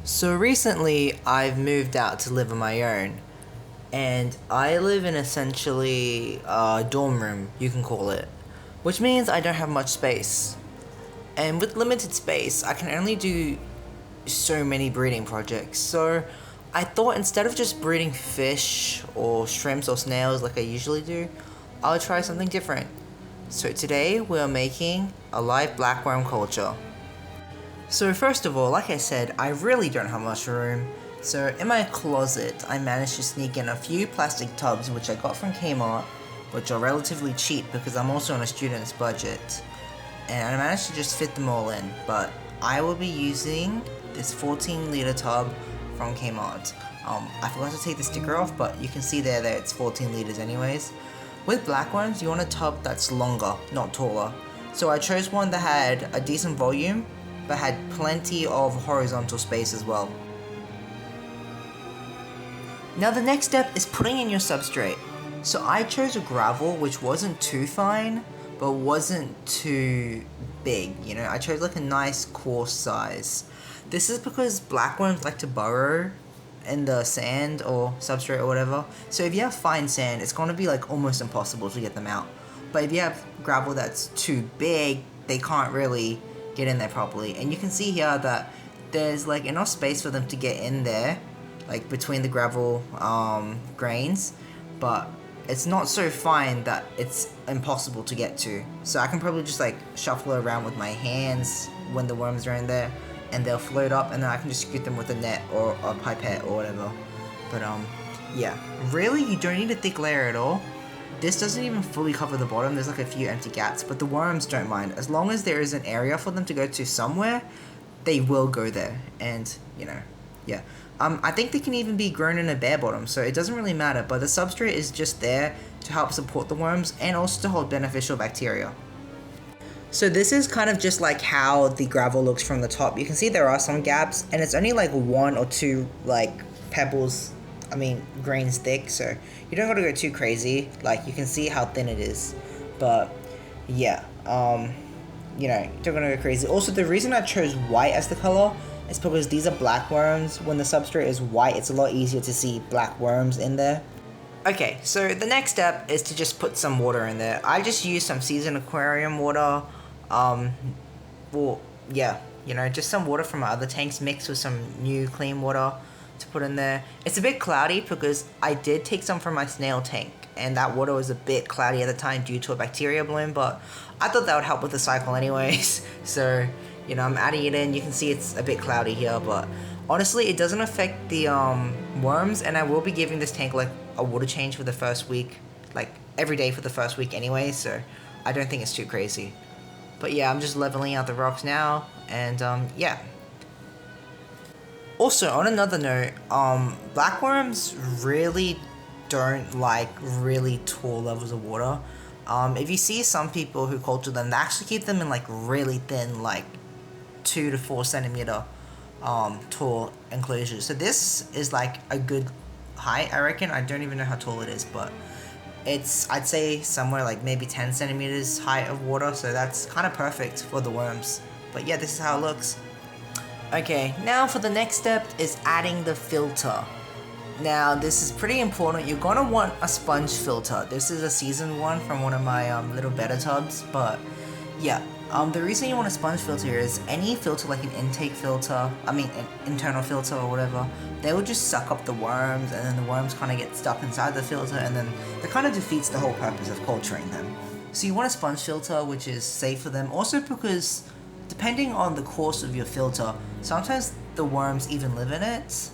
So recently, I've moved out to live on my own, and I live in essentially a dorm room, you can call it, which means I don't have much space. And with limited space, I can only do so many breeding projects. So I thought instead of just breeding fish or shrimps or snails like I usually do, I would try something different. So today we're making a live blackworm culture. So first of all, like I said, I really don't have much room. So in my closet, I managed to sneak in a few plastic tubs which I got from Kmart, which are relatively cheap because I'm also on a student's budget. And I managed to just fit them all in, but I will be using this 14-liter tub from Kmart. I forgot to take the sticker off, but you can see there that it's 14 liters anyways. With blackworms, you want a tub that's longer, not taller. So I chose one that had a decent volume, but had plenty of horizontal space as well. Now the next step is putting in your substrate. So I chose a gravel which wasn't too fine, but wasn't too big, you know, I chose like a nice coarse size. This is because blackworms like to burrow in the sand or substrate or whatever, so if you have fine sand, it's going to be like almost impossible to get them out. But if you have gravel that's too big, they can't really get in there properly. And you can see here that there's like enough space for them to get in there, like between the gravel grains, but it's not so fine that it's impossible to get to. So I can probably just like shuffle it around with my hands when the worms are in there, and they'll float up, and then I can just scoop them with a net or a pipette or whatever. But yeah, really you don't need a thick layer at all. This doesn't even fully cover the bottom, there's like a few empty gaps, but the worms don't mind. As long as there is an area for them to go to somewhere, they will go there, and you know, yeah. I think they can even be grown in a bare bottom, so it doesn't really matter, but the substrate is just there to help support the worms and also to hold beneficial bacteria. So this is kind of just like how the gravel looks from the top. You can see there are some gaps, and it's only like 1 or 2 like pebbles, grains thick, so you don't gotta go too crazy. Like, you can see how thin it is, but yeah, you know, don't gonna go crazy. Also, the reason I chose white as the color is because these are black worms. When the substrate is white, it's a lot easier to see black worms in there. Okay, so the next step is to just put some water in there. I just used some seasoned aquarium water. Well, yeah, you know, just some water from my other tanks mixed with some new clean water to put in there. It's a bit cloudy because I did take some from my snail tank, and that water was a bit cloudy at the time due to a bacteria bloom, but I thought that would help with the cycle anyways. So, you know, I'm adding it in. You can see it's a bit cloudy here, but honestly, it doesn't affect the worms, and I will be giving this tank like a water change for the first week, like every day for the first week anyway, so I don't think it's too crazy. But yeah, I'm just leveling out the rocks now, and yeah. Also, on another note, blackworms really don't like really tall levels of water. If you see some people who culture them, they actually keep them in like really thin, like 2 to 4 centimeter tall enclosures. So this is like a good height, I reckon. I don't even know how tall it is, but it's, I'd say, somewhere like maybe 10 centimeters height of water, so that's kind of perfect for the worms. But yeah, this is how it looks. Okay, now for the next step is adding the filter. Now this is pretty important. You're gonna want a sponge filter. This is a seasoned one from one of my little betta tubs, but yeah. The reason you want a sponge filter is any filter, like an intake filter, an internal filter or whatever, they will just suck up the worms, and then the worms kind of get stuck inside the filter, and then that kind of defeats the whole purpose of culturing them. So you want a sponge filter which is safe for them, also because depending on the course of your filter, sometimes the worms even live in it.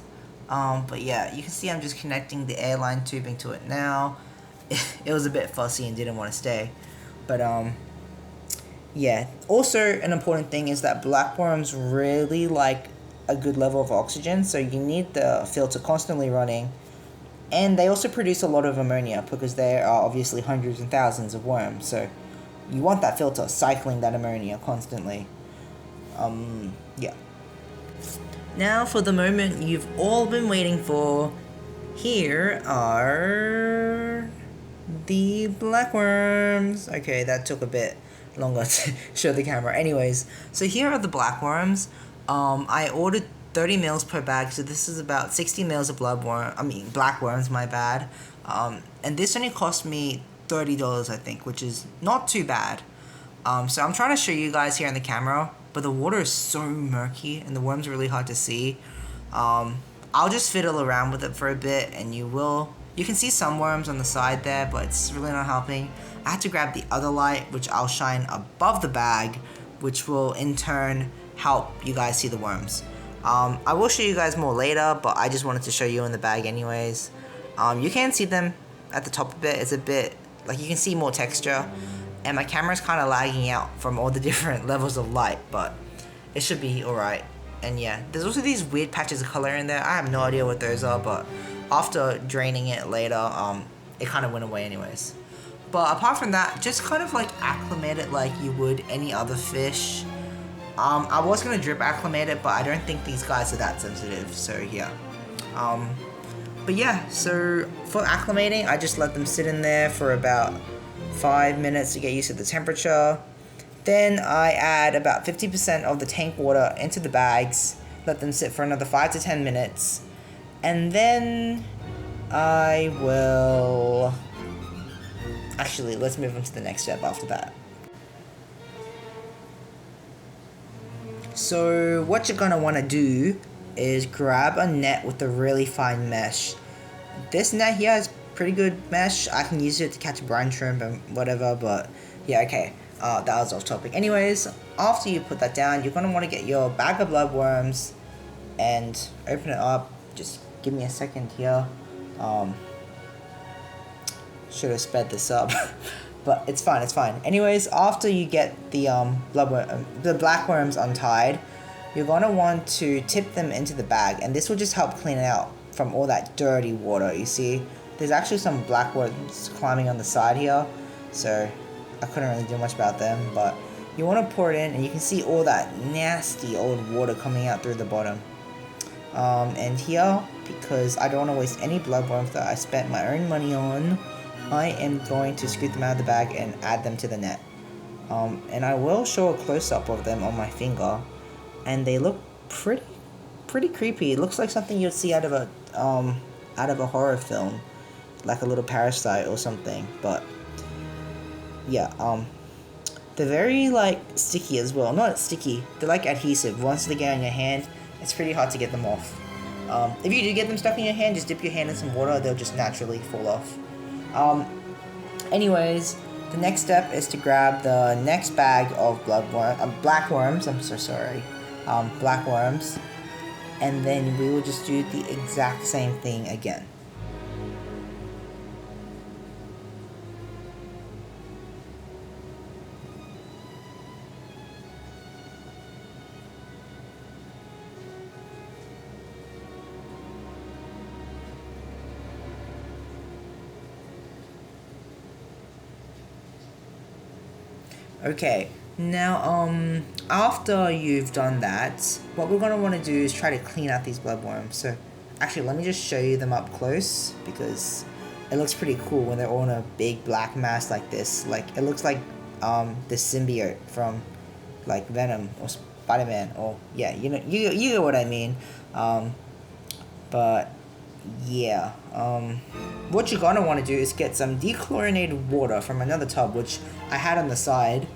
But yeah, you can see I'm just connecting the airline tubing to it now. It was a bit fussy and didn't want to stay, but yeah. Also, an important thing is that blackworms really like a good level of oxygen, so you need the filter constantly running. And they also produce a lot of ammonia because there are obviously hundreds and thousands of worms, so you want that filter cycling that ammonia constantly. Yeah. Now for the moment you've all been waiting for. Here are the blackworms. Okay, that took a bit longer to show the camera. Anyways, so here are the blackworms. I ordered 30 mils per bag, so this is about 60 mils of blackworms, my bad. And this only cost me $30, I think, which is not too bad. So I'm trying to show you guys here in the camera, but the water is so murky and the worms are really hard to see. I'll just fiddle around with it for a bit, and you can see some worms on the side there, but it's really not helping. I had to grab the other light, which I'll shine above the bag, which will in turn help you guys see the worms. I will show you guys more later, but I just wanted to show you in the bag anyways. You can see them at the top of it. It's a bit, like, you can see more texture, and my camera's kind of lagging out from all the different levels of light, but it should be alright. And yeah, there's also these weird patches of color in there. I have no idea what those are, but after draining it later, it kind of went away anyways. But apart from that, just kind of like acclimate it like you would any other fish. I was gonna drip acclimate it, but I don't think these guys are that sensitive, so yeah. But yeah, so for acclimating, I just let them sit in there for about 5 minutes to get used to the temperature. Then I add about 50% of the tank water into the bags, let them sit for another 5 to 10 minutes, and then I will... Actually, let's move on to the next step after that. So what you're gonna want to do is grab a net with a really fine mesh. This net here is pretty good mesh. I can use it to catch brine shrimp and whatever, but yeah, okay. That was off topic. Anyways, after you put that down, you're going to want to get your bag of bloodworms and open it up. Just give me a second here. Should have sped this up. But it's fine, it's fine. Anyways, after you get the blackworms untied, you're going to want to tip them into the bag. And this will just help clean it out from all that dirty water. You see, there's actually some blackworms climbing on the side here. So I couldn't really do much about them, but you want to pour it in, and you can see all that nasty old water coming out through the bottom. And here, because I don't want to waste any bloodworms that I spent my own money on, I am going to scoop them out of the bag and add them to the net. And I will show a close-up of them on my finger, and they look pretty creepy. It looks like something you'd see out of a horror film, like a little parasite or something, but yeah, they're very, like, sticky as well. Not sticky, they're like adhesive. Once they get on your hand, it's pretty hard to get them off. If you do get them stuck in your hand, just dip your hand in some water, they'll just naturally fall off. Anyways, the next step is to grab the next bag of blackworms, I'm so sorry, blackworms, and then we will just do the exact same thing again. Okay, now, after you've done that, what we're going to want to do is try to clean out these bloodworms. So, actually, let me just show you them up close, because it looks pretty cool when they're all in a big black mass like this. Like, it looks like, the symbiote from, like, Venom or Spider-Man, or, yeah, you know, you know what I mean. But, yeah, what you're going to want to do is get some dechlorinated water from another tub, which I had on the side,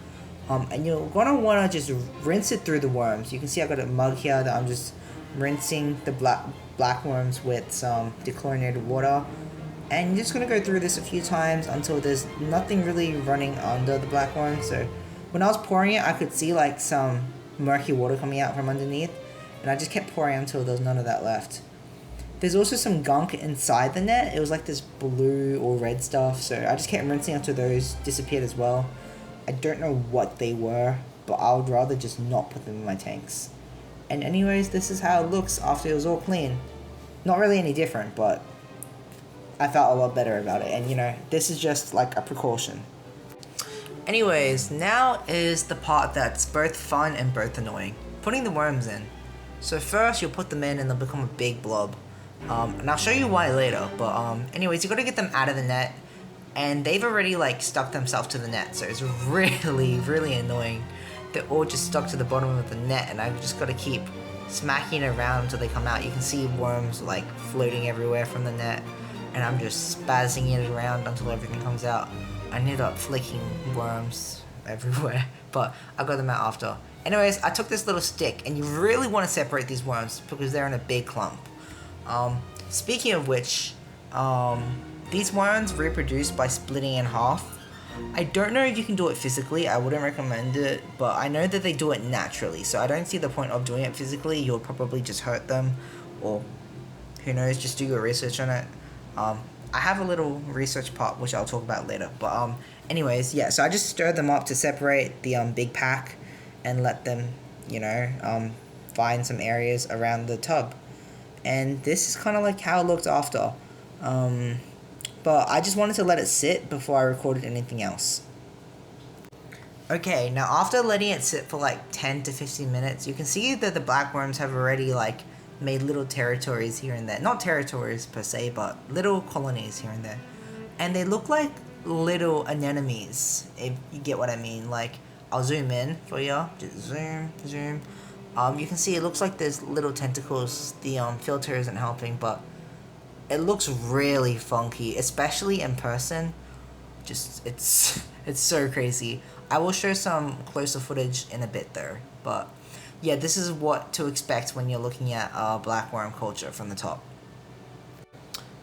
and you're going to want to just rinse it through the worms. You can see I got a mug here that I'm just rinsing the blackworms with some dechlorinated water, and you're just going to go through this a few times until there's nothing really running under the blackworm. So when I was pouring it, I could see like some murky water coming out from underneath, and I just kept pouring until there was none of that left. There's also some gunk inside the net. It was like this blue or red stuff, so I just kept rinsing until those disappeared as well. I don't know what they were, but I would rather just not put them in my tanks. And anyways, this is how it looks after it was all clean. Not really any different, but I felt a lot better about it. And you know, this is just like a precaution. Anyways, now is the part that's both fun and both annoying. Putting the worms in. So first you'll put them in and they'll become a big blob. And I'll show you why later, but anyways, you gotta get them out of the net, and they've already like stuck themselves to the net, so it's really annoying. They're all just stuck to the bottom of the net, and I've just gotta keep smacking it around until they come out. You can see worms like floating everywhere from the net, and I'm just spazzing it around until everything comes out. I ended up flicking worms everywhere, but I got them out after. Anyways, I took this little stick, and you really want to separate these worms because they're in a big clump. Speaking of which, these worms reproduce by splitting in half. I don't know if you can do it physically, I wouldn't recommend it, but I know that they do it naturally, so I don't see the point of doing it physically. You'll probably just hurt them, or who knows, just do your research on it. I have a little research part which I'll talk about later, but anyways, yeah, so I just stir them up to separate the big pack and let them, you know, find some areas around the tub. And this is kind of like how it looked after. But I just wanted to let it sit before I recorded anything else. Okay, now after letting it sit for like 10 to 15 minutes, you can see that the blackworms have already like made little territories here and there. Not territories per se, but little colonies here and there. And they look like little anemones, if you get what I mean. Like, I'll zoom in for you. Just zoom. You can see it looks like there's little tentacles. The filter isn't helping, but it looks really funky, especially in person. Just, it's so crazy. I will show some closer footage in a bit though, but yeah, this is what to expect when you're looking at blackworm culture from the top.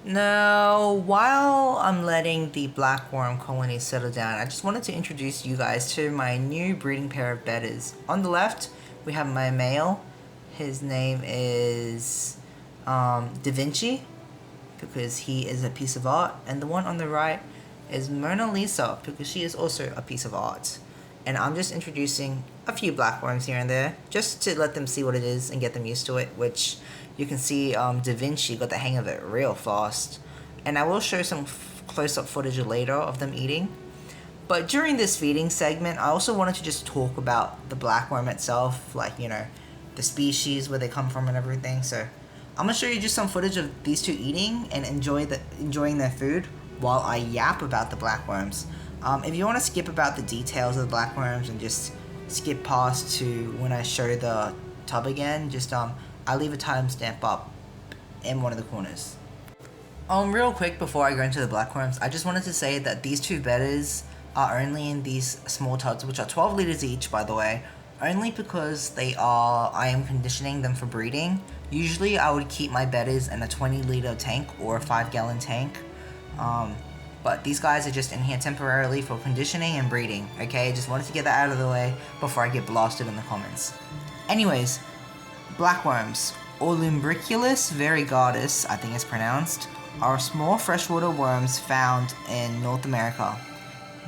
Now, while I'm letting the blackworm colony settle down, I just wanted to introduce you guys to my new breeding pair of bedders. On the left, we have my male. His name is Da Vinci, because he is a piece of art, and the one on the right is Mona Lisa, because she is also a piece of art. And I'm just introducing a few blackworms here and there, just to let them see what it is and get them used to it, which you can see Da Vinci got the hang of it real fast. And I will show some close-up footage later of them eating. But during this feeding segment, I also wanted to just talk about the blackworm itself, like, you know, the species, where they come from and everything. So I'm gonna show you just some footage of these two eating and enjoying their food while I yap about the blackworms. If you want to skip about the details of the blackworms and just skip past to when I show the tub again, just I'll leave a timestamp up in one of the corners. Real quick before I go into the blackworms, I just wanted to say that these two bedders are only in these small tubs, which are 12 liters each, by the way, only because I am conditioning them for breeding. Usually I would keep my bedders in a 20-liter tank or a 5-gallon tank, but these guys are just in here temporarily for conditioning and breeding, okay? Just wanted to get that out of the way before I get blasted in the comments. Anyways, blackworms, or Lumbriculus variegatus, I think it's pronounced, are small freshwater worms found in North America.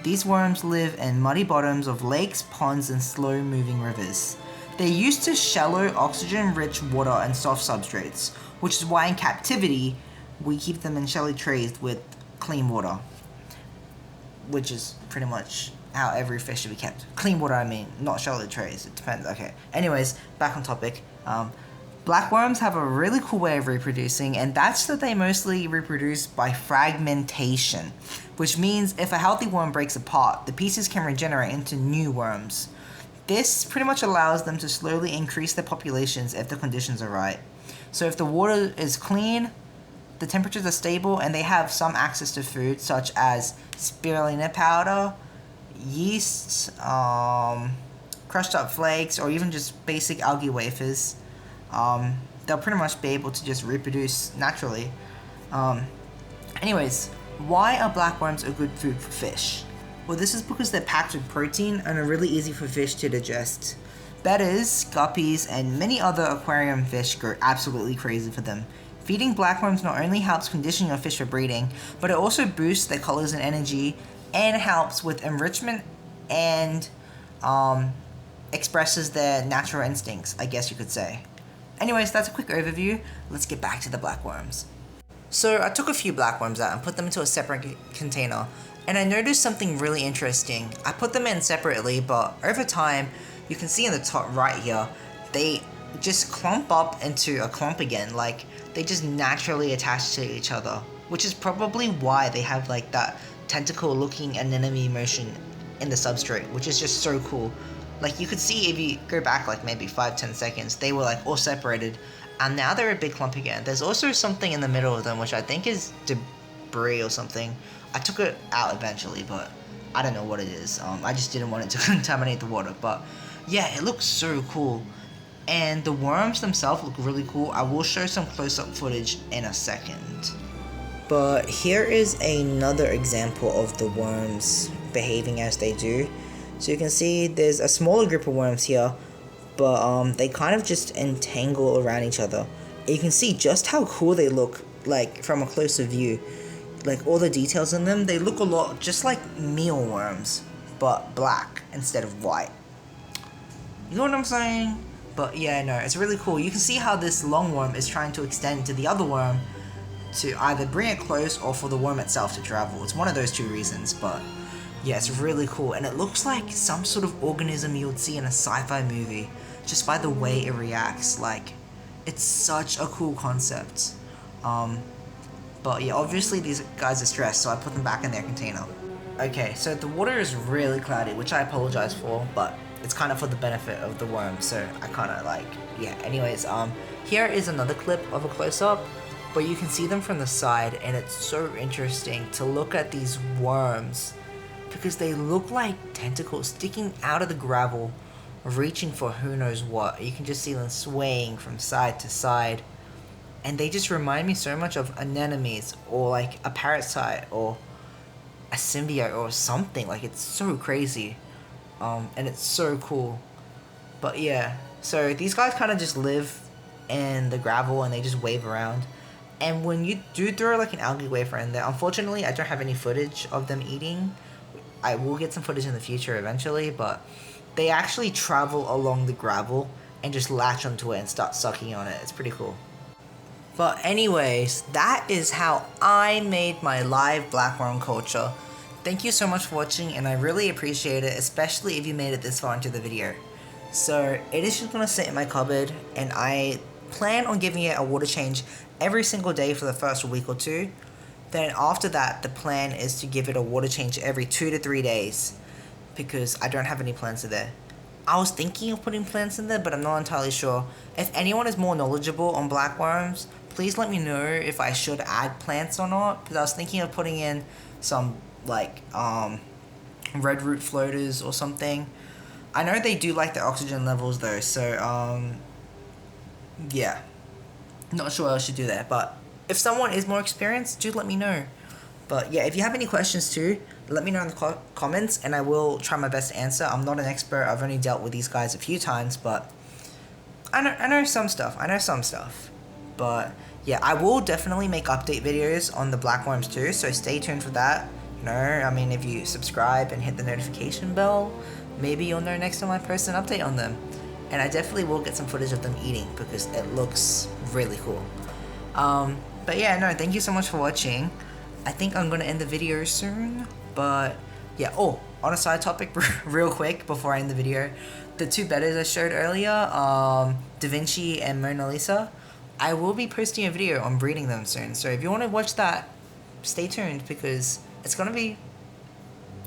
These worms live in muddy bottoms of lakes, ponds, and slow-moving rivers. They're used to shallow, oxygen-rich water and soft substrates, which is why in captivity, we keep them in shelly trays with clean water, which is pretty much how every fish should be kept. Clean water, I mean, not shallow trays. It depends. Okay. Anyways, back on topic. Blackworms have a really cool way of reproducing, and that's that they mostly reproduce by fragmentation, which means if a healthy worm breaks apart, the pieces can regenerate into new worms. This pretty much allows them to slowly increase their populations if the conditions are right. So if the water is clean, the temperatures are stable, and they have some access to food such as spirulina powder, yeast, crushed up flakes, or even just basic algae wafers, they'll pretty much be able to just reproduce naturally. Anyways, why are blackworms a good food for fish? Well, this is because they're packed with protein and are really easy for fish to digest. Bedders, guppies, and many other aquarium fish go absolutely crazy for them. Feeding blackworms not only helps condition your fish for breeding, but it also boosts their colors and energy, and helps with enrichment and expresses their natural instincts, I guess you could say. Anyways, that's a quick overview. Let's get back to the blackworms. So I took a few blackworms out and put them into a separate container, and I noticed something really interesting. I put them in separately, but over time, you can see in the top right here, they just clump up into a clump again, like they just naturally attach to each other, which is probably why they have like that tentacle looking anemone motion in the substrate, which is just so cool. Like you could see if you go back like maybe 5-10 seconds, they were like all separated, and now they're a big clump again. There's also something in the middle of them which I think is debris or something. I took it out eventually, but I don't know what it is. I just didn't want it to contaminate the water, but yeah, it looks so cool. And the worms themselves look really cool. I will show some close-up footage in a second. But here is another example of the worms behaving as they do. So you can see there's a smaller group of worms here, but they kind of just entangle around each other. And you can see just how cool they look, like from a closer view. Like all the details in them, they look a lot just like mealworms, but black instead of white. You know what I'm saying? But yeah, no, it's really cool. You can see how this long worm is trying to extend to the other worm to either bring it close or for the worm itself to travel. It's one of those two reasons, but yeah, it's really cool. And it looks like some sort of organism you would see in a sci-fi movie just by the way it reacts. Like, it's such a cool concept. But yeah, obviously these guys are stressed, so I put them back in their container. Okay, so the water is really cloudy, which I apologize for, but it's kind of for the benefit of the worm, so I kind of like, yeah. Anyways, here is another clip of a close-up, but you can see them from the side, and it's so interesting to look at these worms because they look like tentacles sticking out of the gravel, reaching for who knows what. You can just see them swaying from side to side, and they just remind me so much of anemones or like a parasite or a symbiote or something. Like, it's so crazy. And it's so cool. But yeah, so these guys kind of just live in the gravel and they just wave around. And when you do throw like an algae wafer in there, unfortunately I don't have any footage of them eating. I will get some footage in the future eventually, but they actually travel along the gravel and just latch onto it and start sucking on it. It's pretty cool. But anyways, that is how I made my live blackworm culture. Thank you so much for watching, and I really appreciate it, especially if you made it this far into the video. So it is just gonna sit in my cupboard, and I plan on giving it a water change every single day for the first week or two. Then after that, the plan is to give it a water change every 2 to 3 days, because I don't have any plants in there. I was thinking of putting plants in there, but I'm not entirely sure. If anyone is more knowledgeable on blackworms, please let me know if I should add plants or not, because I was thinking of putting in some like red root floaters or something. I know they do like the oxygen levels though, so yeah, not sure I should do that, but if someone is more experienced, do let me know. But yeah, if you have any questions too, let me know in the comments and I will try my best to answer. I'm not an expert, I've only dealt with these guys a few times, but I know some stuff. But yeah, I will definitely make update videos on the blackworms too, so stay tuned for that. You know, I mean, if you subscribe and hit the notification bell, maybe you'll know next time I post an update on them. And I definitely will get some footage of them eating because it looks really cool. But yeah, no, thank you so much for watching. I think I'm gonna end the video soon, but yeah. Oh, on a side topic, real quick before I end the video, the two betas I showed earlier, Da Vinci and Mona Lisa, I will be posting a video on breeding them soon. So if you want to watch that, stay tuned because it's gonna be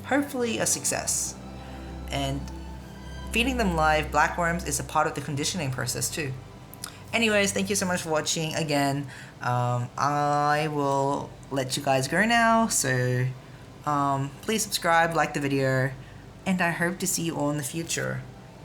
hopefully a success. And feeding them live blackworms is a part of the conditioning process too. Anyways, thank you so much for watching again. I will let you guys go now, so please subscribe, like the video, and I hope to see you all in the future.